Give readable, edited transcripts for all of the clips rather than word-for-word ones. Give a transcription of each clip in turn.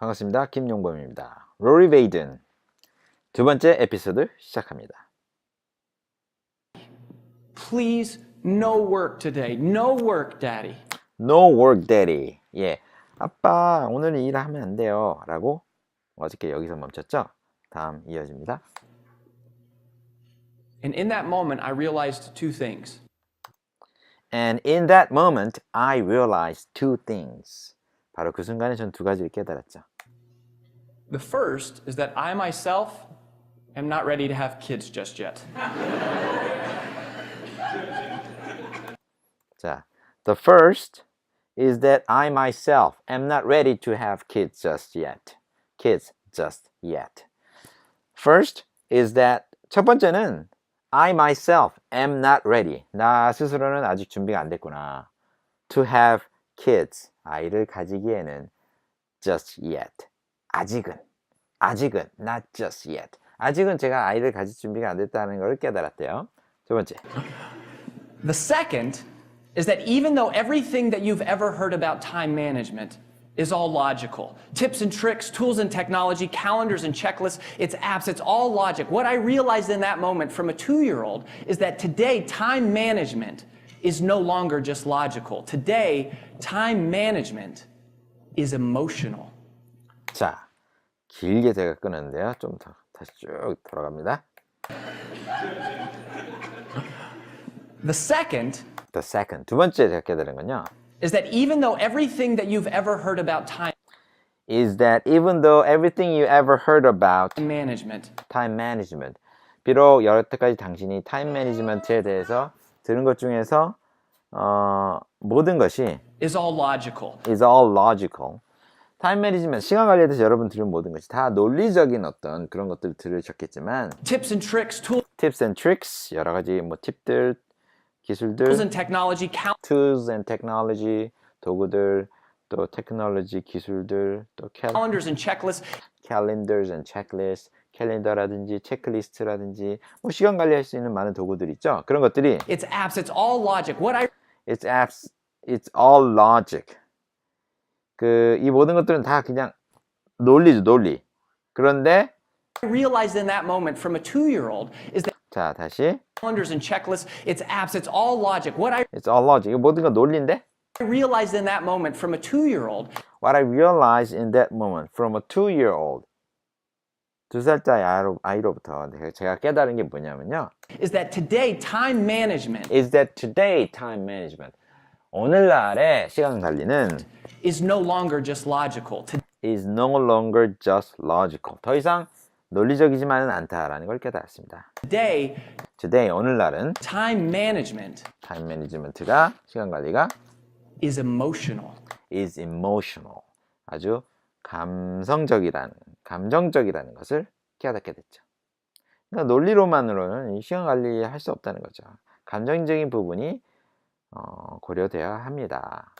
반갑습니다. 김용범입니다. Rory Vaden 두 번째 에피소드 시작합니다. Please, no work today. No work, Daddy. No work, Daddy. 예, 아빠 오늘은 일하면 안 돼요. 라고 어저께 여기서 멈췄죠? 다음 이어집니다. And in that moment, I realized two things. And in that moment, I realized two things. 바로 그 순간에 전 두 가지를 깨달았죠. The first is that I myself am not ready to have kids just yet. 자, the first is that I myself am not ready to have kids just yet. Kids just yet. First is that 첫 번째는 I myself am not ready. 나 스스로는 아직 준비가 안 됐구나. To have kids. 아이를 가지기에는 just yet. 아직은, not just yet. 아직은 제가 아이를 가질 준비가 안 됐다는 걸 깨달았대요. 두 번째. The second is that even though everything that you've ever heard about time management is all logical, tips and tricks, tools and technology, calendars and checklists, it's apps, it's all logic. What I realized in that moment from a 2-year-old is that today time management is no longer just logical. Today, time management is emotional. 자, 길게 제가 끊었는데요. 좀 더 다시 쭉 돌아갑니다. The second 두 번째 제가 깨달은 건요. is that even though everything that you've ever heard about time management, 비록 여태까지 당신이 타임 매니지먼트에 대해서 들은 것 중에서 모든 것이 is all logical. 타임 매니지먼트, 시간 관리에 대해서 여러분 들은 모든 것이 다 논리적인 어떤 그런 것들을 들으셨겠지만 Tips and tricks, tips and tricks, 여러 가지 뭐 팁들, 기술들, tools and technology, 도구들, 또 테크놀로지 기술들, 또 calendars and checklists, 캘린더라든지 체크리스트라든지 뭐 시간 관리할 수 있는 많은 도구들 있죠. 그런 것들이 it's apps, it's all logic. it's apps, it's all logic. 이 모든 것들은 다 그냥 논리죠, 논리. 그런데 I realized in that moment from a 2-year-old is that 자, 다시 calendars and checklists, it's apps, it's all logic. It's all logic. 이 모든 건 논리인데 I realized in that moment from a 2-year-old What I realized in that moment from a 2-year-old 2살짜리 아이로부터 제가 깨달은 게 뭐냐면요. is that today time management 오늘날의 시간 관리는 is no longer just logical. 더 이상 논리적이지만은 않다라는 걸 깨달았습니다. Today 오늘날은 time 매니지먼트가 시간 관리가 is emotional. 아주 감정적이라는 것을 깨닫게 됐죠. 그러니까 논리로만으로는 이 시간 관리할 수 없다는 거죠. 감정적인 부분이 고려되어야 합니다.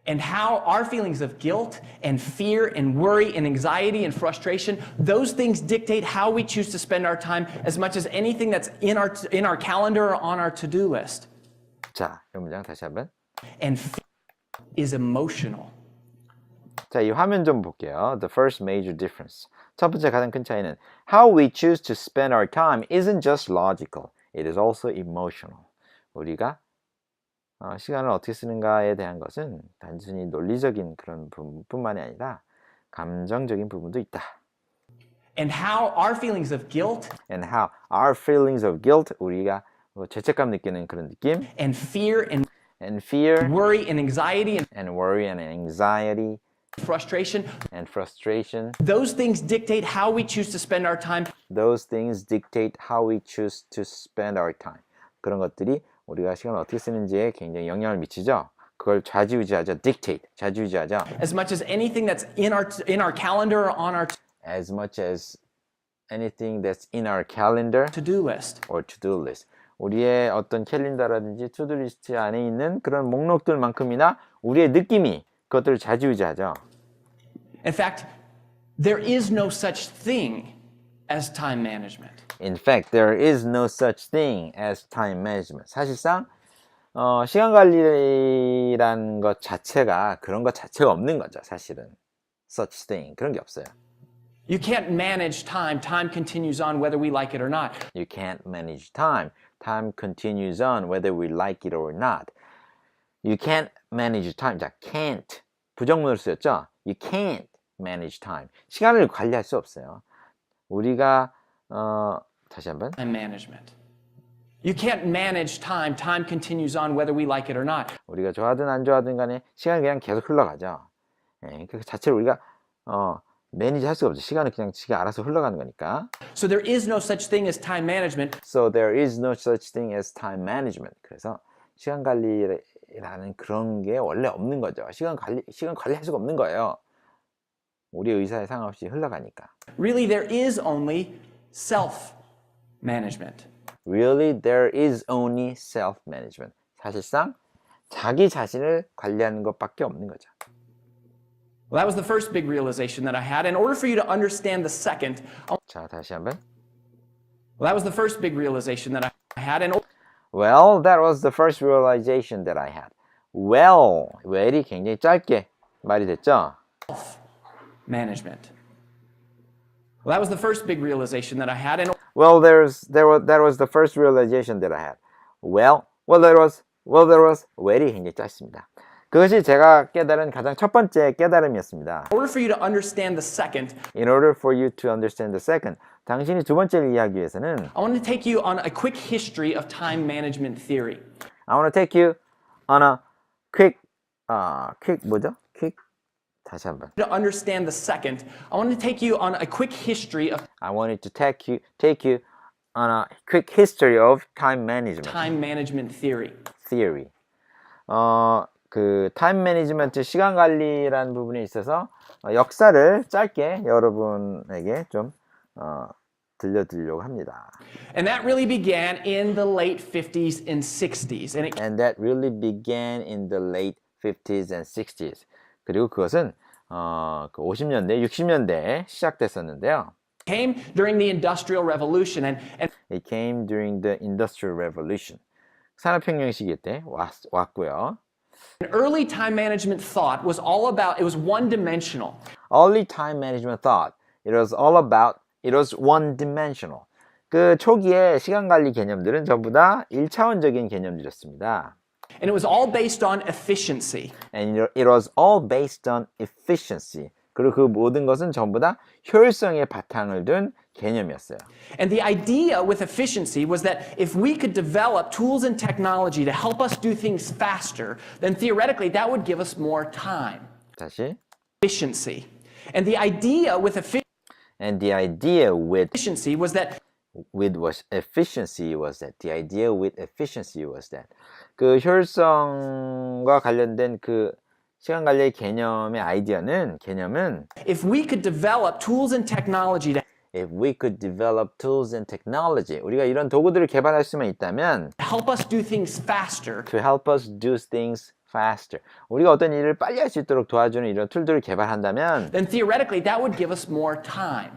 And how our feelings of guilt and fear and worry and anxiety and frustration, those things dictate how we choose to spend our time as much as anything that's in our calendar or on our to-do list. 자, 이 문장 다시 한번. And fear is emotional. 자, 이 화면 좀 볼게요. The first major difference. 첫 번째 가장 큰 차이는 How we choose to spend our time isn't just logical. It is also emotional. 우리가 시간을 어떻게 쓰는가에 대한 것은 단순히 논리적인 그런 부분뿐만이 아니라 감정적인 부분도 있다. And how our feelings of guilt 우리가 죄책감 느끼는 그런 느낌 and fear worry and anxiety frustration those things dictate how we choose to spend our time. 그런 것들이 우리가 시간을 어떻게 쓰는지에 굉장히 영향을 미치죠. 그걸 좌지우지하죠. 좌지우지하죠. As much as anything that's in our calendar or on our As much as anything that's in our calendar to-do list. 우리의 어떤 캘린더라든지 투두 리스트 안에 있는 그런 목록들만큼이나 우리의 느낌이 그것들을 좌지우지하죠. In fact, there is no such thing as time management. In fact, there is no such thing as time management. 사실상 시간 관리라는 것 자체가 그런 것 자체가 없는 거죠, 사실은. such thing. 그런 게 없어요. You can't manage time. Time continues on whether we like it or not. You can't manage time. Time continues on whether we like it or not. You can't manage time. 자, can't. 부정문으로 쓰였죠? You can't manage time. 시간을 관리할 수 없어요. 우리가 다시 한번. Time management. You can't manage time. Time continues on whether we like it or not. 우리가 좋아하든 안 좋아하든 간에 시간이 그냥 계속 흘러가죠. 예, 그 자체를 우리가 매니지 할 수가 없죠. 시간은 그냥 지가 알아서 흘러가는 거니까. So there is no such thing as time management. So there is no such thing as time management. 그래서 시간 관리라는 그런 게 원래 없는 거죠. 시간 관리할 수가 없는 거예요. 우리 의사에 상관없이 흘러가니까. Really, there is only self-management. Really, there is only self-management. 사실상 자기 자신을 관리하는 것밖에 없는 거죠. Well, that was the first big realization that I had. In order for you to understand the second, 자, 다시 한번. well, that was the first big realization that I had. Well, that was the first realization that I had. Well, well이 굉장히 짧게 말이 됐죠? Management. Well, that was the first big realization that I had. Well, that was the first realization that I had. There was well이 굉장히 짧습니다. 그것이 제가 깨달은 가장 첫 번째 깨달음이었습니다. In order for you to understand the second, In order for you to understand the second, 당신이 두 번째를 이해하기 위해서는 I want to take you on a quick history of time management theory. I want to take you on a quick 다시 한번. To understand the second, I want to take you on a quick history of I wanted to take you on a quick history of time management theory. 그 타임 매니지먼트 시간 관리라는 부분에 있어서 역사를 짧게 여러분에게 좀 들려드리려고 합니다. And that really began in the late 50s and 60s. And that really began in the late 50s and 60s. 그리고 그것은 그 50년대, 60년대에 시작됐었는데요. Came during the Industrial Revolution and It came during the Industrial Revolution. 산업혁명 시기 때 왔고요. early time management thought was all about, it was one-dimensional. Early time management thought it was one-dimensional. 그 초기의 시간 관리 개념들은 전부 다 1차원적인 개념들이었습니다. And it was all based on efficiency. And it was all based on efficiency. 그리고 그 모든 것은 전부 다 효율성에 바탕을 둔 개념이었어요. And the idea with efficiency was that if we could develop tools and technology to help us do things faster, then theoretically that would give us more time. 다시. Efficiency. And the idea with efficiency was that 그 효율성과 관련된 그 시간 관리의 개념은 if we could develop tools and technology 우리가 이런 도구들을 개발할 수만 있다면 to help us do things faster, 우리가 어떤 일을 빨리 할 수 있도록 도와주는 이런 툴들을 개발한다면 then theoretically that would give us more time.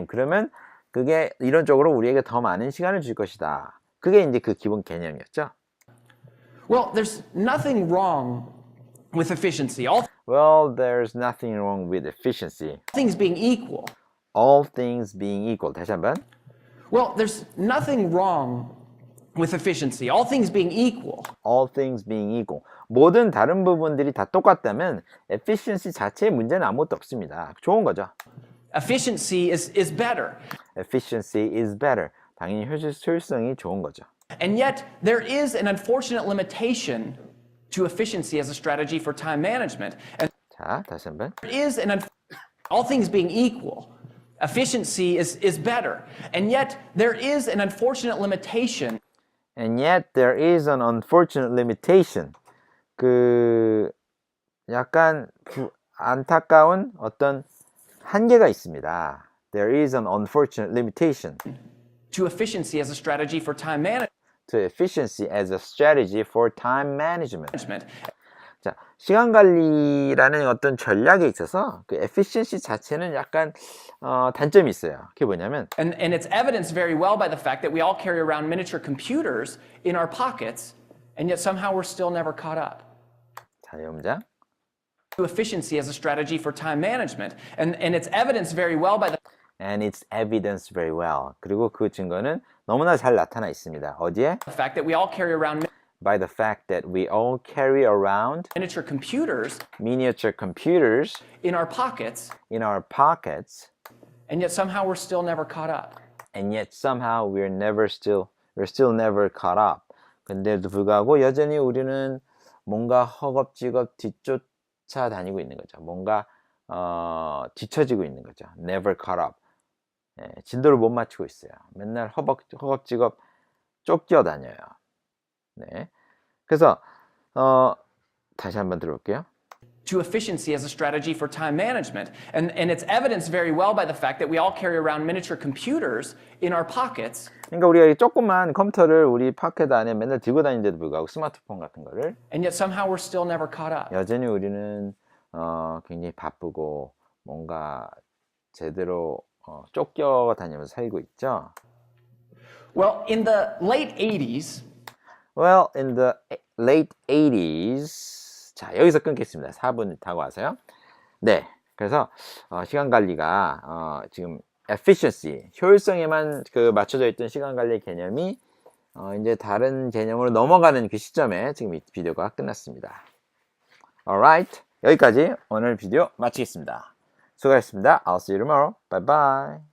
그러면 그게 이론적으로 우리에게 더 많은 시간을 줄 것이다. 그게 이제 그 기본 개념이었죠. Well, there's nothing wrong with efficiency. Well, there's nothing wrong with efficiency. Things being equal. All things being equal. 다시 한번. Well, there's nothing wrong with efficiency. All things being equal. All things being equal. 모든 다른 부분들이 다 똑같다면 efficiency 자체의 문제는 아무것도 없습니다. 좋은 거죠. Efficiency is better. Efficiency is better. 당연히 효율성이 좋은 거죠. And yet, there is an unfortunate limitation to efficiency as a strategy for time management. And 자, 다시 한번. there is all things being equal, efficiency is better. And yet, there is an unfortunate limitation. 그 약간 안타까운 어떤 한계가 있습니다. There is an unfortunate limitation to efficiency as a strategy for time management. 자, 시간 관리라는 어떤 전략에 있어서 그 efficiency 자체는 약간 단점이 있어요. 그게 뭐냐면 and it's evidenced very well by the fact that we all carry around miniature computers in our pockets, and yet somehow we're still never caught up. 자, 여러분들. to efficiency as a strategy for time management. And it's evidenced very well by the And it's evidenced very well. 그리고 그 증거는 너무나 잘 나타나 있습니다. 어디에? fact that we all carry around By the fact that we all carry around miniature computers miniature computers in our pockets, in our pockets, and yet somehow we're still never caught up. and yet somehow we're still never caught up. 근데도 불구하고 여전히 우리는 뭔가 허겁지겁 뒤쫓아 다니고 있는 거죠. 뭔가 뒤처지고 있는 거죠. Never caught up. 진도를 못 맞추고 있어요. 맨날 허겁지겁 쫓겨 다녀요. 네. 그래서 다시 한번 들어볼게요. To efficiency as a strategy for time management. And it's evidenced very well by the fact that we all carry around miniature computers in our pockets. 그러니까 우리가 이 조그만 컴퓨터를 우리 파켓 안에 맨날 들고 다니는데도 불구하고 스마트폰 같은 거를 And yet somehow we're still never caught up. 여전히 우리는 굉장히 바쁘고 뭔가 제대로 쫓겨 다니면서 살고 있죠. Well, in the late 80s, Well, in the late 80s. 자, 여기서 끊겠습니다. 4분 타고 와서요. 네, 그래서 시간 관리가 지금 efficiency, 효율성에만 맞춰져 있던 시간 관리 개념이 이제 다른 개념으로 넘어가는 그 시점에 지금 이 비디오가 끝났습니다. Alright, 여기까지 오늘 비디오 마치겠습니다. 수고하셨습니다. I'll see you tomorrow. Bye bye.